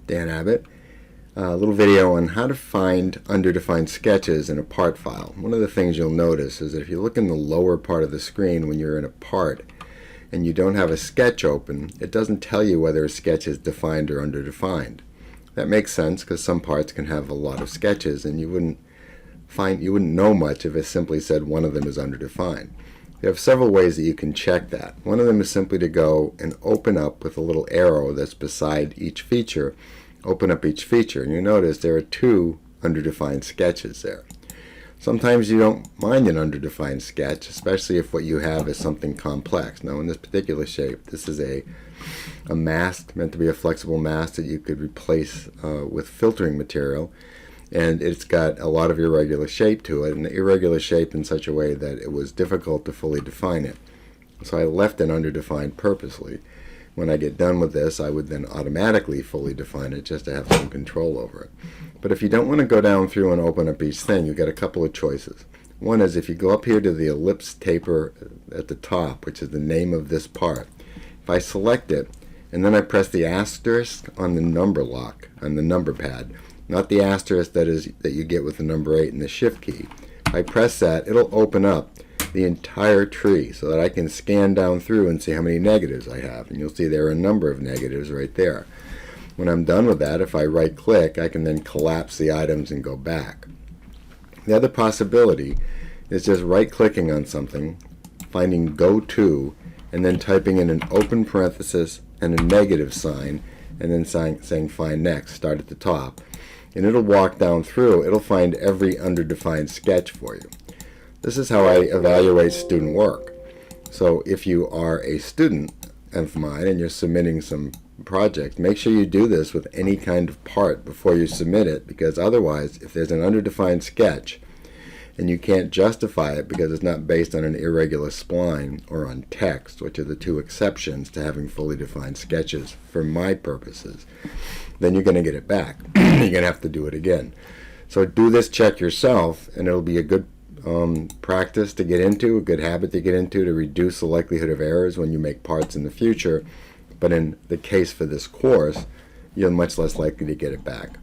Dan Abbott. A little video on how to find underdefined sketches in a part file. One of the things you'll notice is that if you look in the lower part of the screen when you're in a part and you don't have a sketch open, it doesn't tell you whether a sketch is defined or underdefined. That makes sense because some parts can have a lot of sketches and you wouldn't know much if it simply said one of them is underdefined. You have several ways that you can check that. One of them is simply to go and open up with a little arrow that's beside each feature. Open up each feature, and you notice there are two underdefined sketches there. Sometimes you don't mind an underdefined sketch, especially if what you have is something complex. Now in this particular shape, this is a mast, meant to be a flexible mast that you could replace with filtering material. And it's got a lot of irregular shape to it, and irregular shape in such a way that it was difficult to fully define it. So I left it underdefined purposely. When I get done with this, I would then automatically fully define it just to have some control over it. But if you don't want to go down through and open up each thing, you've got a couple of choices. One is if you go up here to the ellipse taper at the top, which is the name of this part, if I select it and then I press the asterisk on the number lock, on the number pad, not the asterisk that you get with the number 8 and the shift key. If I press that, it'll open up the entire tree so that I can scan down through and see how many negatives I have. And you'll see there are a number of negatives right there. When I'm done with that, if I right click, I can then collapse the items and go back. The other possibility is just right clicking on something, finding go to, and then typing in an open parenthesis and a negative sign, and then saying find next, start at the top. And it'll walk down through, it'll find every underdefined sketch for you. This is how I evaluate student work. So if you are a student of mine and you're submitting some project, make sure you do this with any kind of part before you submit it, because otherwise if there's an underdefined sketch and you can't justify it because it's not based on an irregular spline or on text, which are the two exceptions to having fully defined sketches for my purposes, then you're going to get it back. You're going to have to do it again. So do this check yourself, and it'll be a good practice to get into, a good habit to get into to reduce the likelihood of errors when you make parts in the future. But in the case for this course, you're much less likely to get it back.